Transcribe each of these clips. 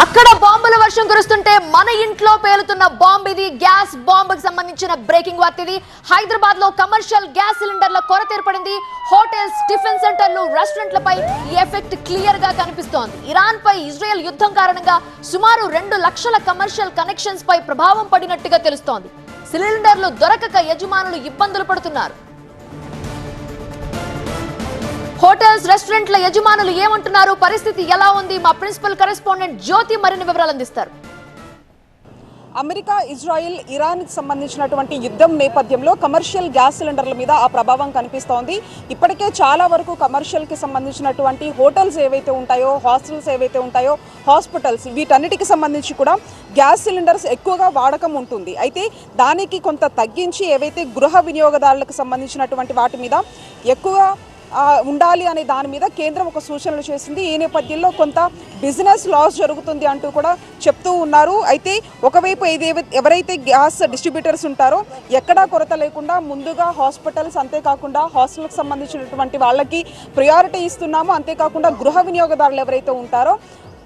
అక్కడ బాంబుల వర్షం కురుస్తుంటే మన ఇంట్లో పేలుతున్న బాంబు ఇది. గ్యాస్ బాంబుకి సంబంధించిన బ్రేకింగ్ వార్త ఇది. హైదరాబాద్ లో కమర్షియల్ గ్యాస్ సిలిండర్ల కొరత ఏర్పడింది. హోటల్స్, టిఫిన్ సెంటర్లు, రెస్టారెంట్లపై ఈ ఎఫెక్ట్ క్లియర్ గా కనిపిస్తోంది. ఇరాన్ పై ఇజ్రాయెల్ యుద్ధం కారణంగా సుమారు 2 లక్షల కమర్షియల్ కనెక్షన్స్ పై ప్రభావం పడినట్టుగా తెలుస్తోంది. సిలిండర్లు దొరకక యజమానులు ఇబ్బందులు పడుతున్నారు. హోటల్స్, రెస్టారెంట్ల యజమానులు ఏమంటున్నారు, పరిస్థితి ఎలా ఉంది? మా ప్రిన్సిపల్ కరెస్పాండెంట్ జ్యోతి మరిన్ని వివరాలు అందిస్తారు. అమెరికా, ఇజ్రాయెల్, ఇరాన్కి సంబంధించినటువంటి యుద్ధం నేపథ్యంలో కమర్షియల్ గ్యాస్ సిలిండర్ల మీద ఆ ప్రభావం కనిపిస్తోంది. ఇప్పటికే చాలా వరకు కమర్షియల్కి సంబంధించినటువంటి హోటల్స్ ఏవైతే ఉంటాయో, హాస్టల్స్ ఏవైతే ఉంటాయో, హాస్పిటల్స్, వీటన్నిటికి సంబంధించి కూడా గ్యాస్ సిలిండర్స్ ఎక్కువగా వాడకం ఉంటుంది. అయితే దానికి కొంత తగ్గించి ఏవైతే గృహ వినియోగదారులకు సంబంధించినటువంటి వాటి మీద ఎక్కువ ఉండాలి అనే దాని మీద కేంద్రం ఒక సూచనలు చేసింది. ఈ నేపథ్యంలో కొంత బిజినెస్ లాస్ జరుగుతుంది అంటూ కూడా చెప్తూ ఉన్నారు. అయితే ఒకవైపు ఎవరైతే గ్యాస్ డిస్ట్రిబ్యూటర్స్ ఉంటారో ఎక్కడా కొరత లేకుండా ముందుగా హాస్పిటల్స్, అంతేకాకుండా హాస్టల్కి సంబంధించినటువంటి వాళ్ళకి ప్రయారిటీ ఇస్తున్నాము. అంతేకాకుండా గృహ వినియోగదారులు ఎవరైతే ఉంటారో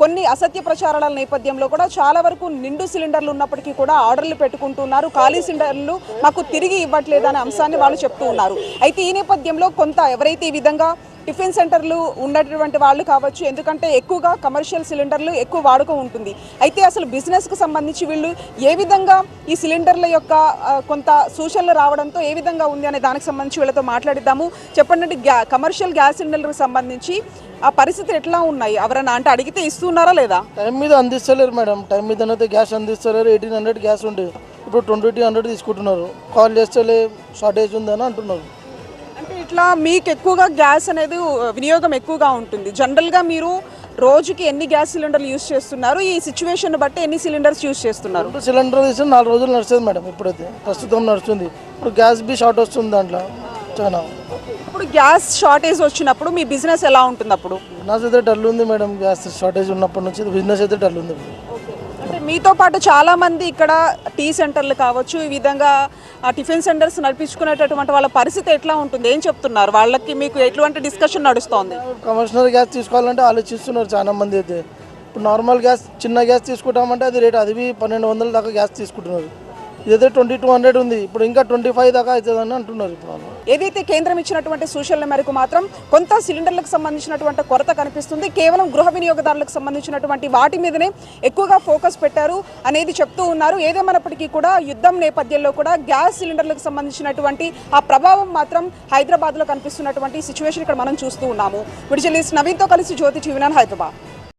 కొన్ని అసత్య ప్రచారాల నేపథ్యంలో కూడా చాలా వరకు నిండు సిలిండర్లు ఉన్నప్పటికీ కూడా ఆర్డర్లు పెట్టుకుంటున్నారు. ఖాళీ సిలిండర్లు మాకు తిరిగి ఇవ్వట్లేదు అనే అంశాన్ని వాళ్ళు చెప్తూ ఉన్నారు. అయితే ఈ నేపథ్యంలో కొంత ఎవరైతే ఈ విధంగా టిఫిన్ సెంటర్లు ఉన్నటువంటి వాళ్ళు కావచ్చు, ఎందుకంటే ఎక్కువగా కమర్షియల్ సిలిండర్లు ఎక్కువ వాడకం ఉంటుంది. అయితే అసలు బిజినెస్కు సంబంధించి వీళ్ళు ఏ విధంగా ఈ సిలిండర్ల యొక్క కొంత సూచనలు రావడంతో ఏ విధంగా ఉంది అనే దానికి సంబంధించి వీళ్ళతో మాట్లాడిద్దాము. చెప్పండి, కమర్షియల్ గ్యాస్ సిలిండర్కి సంబంధించి ఆ పరిస్థితులు ఎట్లా ఉన్నాయి? ఎవరైనా అంటే అడిగితే ఇస్తున్నారా లేదా? టైం మీద అందిస్తలేరు మేడం. టైం మీద అయితే గ్యాస్ అందిస్తలేరు. 1800 గ్యాస్ ఉండే, ఇప్పుడు 2200 తీసుకుంటున్నారు. కాల్ చేస్తలే షార్టేజ్ ఉందని అంటున్నారు. అంటే ఇట్లా మీకు ఎక్కువగా గ్యాస్ అనేది వినియోగం ఎక్కువగా ఉంటుంది. జనరల్గా మీరు రోజుకి ఎన్ని గ్యాస్ సిలిండర్లు యూజ్ చేస్తున్నారు? ఈ సిచ్యువేషన్ బట్టి ఎన్ని సిలిండర్స్ యూజ్ చేస్తున్నారు? 2 సిలిండర్లు ఇస్తే 4 రోజులు నడుస్తుంది మేడం. ఇప్పుడైతే ప్రస్తుతం నడుస్తుంది. ఇప్పుడు గ్యాస్ బి షార్ట్ వస్తుంది దాంట్లో చాలా. ఇప్పుడు గ్యాస్ షార్టేజ్ వచ్చినప్పుడు మీ బిజినెస్ ఎలా ఉంటుంది? అప్పుడు బిజినెస్ అయితే డల్ ఉంది మేడం. గ్యాస్ షార్టేజ్ ఉన్నప్పటి నుంచి బిజినెస్ అయితే డల్ ఉంది. అంటే మీతో పాటు చాలా మంది ఇక్కడ టీ సెంటర్లు కావచ్చు, ఈ విధంగా టిఫిన్ సెంటర్స్ నడిపించుకునేటటువంటి వాళ్ళ పరిస్థితి ఎట్లా ఉంటుంది? ఏం చెప్తున్నారు? వాళ్ళకి మీకు ఎటువంటి డిస్కషన్ నడుస్తోంది? కమర్షియల్ గ్యాస్ తీసుకోవాలంటే ఆలోచిస్తున్నారు చాలా మంది. అయితే ఇప్పుడు నార్మల్ గ్యాస్, చిన్న గ్యాస్ తీసుకుంటామంటే అది రేట్, అది 1200 దాకా గ్యాస్ తీసుకుంటున్నారు. ఇదైతే 2200 ఉంది. ఇప్పుడు ఇంకా 25 దాకా అవుతుందని అంటున్నారు. ఇప్పుడు ఏదైతే కేంద్రం ఇచ్చినటువంటి సూచనల మేరకు మాత్రం కొంత సిలిండర్లకు సంబంధించినటువంటి కొరత కనిపిస్తుంది. కేవలం గృహ వినియోగదారులకు సంబంధించినటువంటి వాటి మీదనే ఎక్కువగా ఫోకస్ పెట్టారు అనేది చెప్తూ ఉన్నారు. ఏదేమైనప్పటికీ కూడా యుద్ధం నేపథ్యంలో కూడా గ్యాస్ సిలిండర్లకు సంబంధించినటువంటి ఆ ప్రభావం మాత్రం హైదరాబాద్లో కనిపిస్తున్నటువంటి సిచ్యువేషన్ ఇక్కడ మనం చూస్తూ ఉన్నాము. విడిజలిస్ట్ నవీన్తో కలిసి జ్యోతి, టీవీ9 హైదరాబాద్.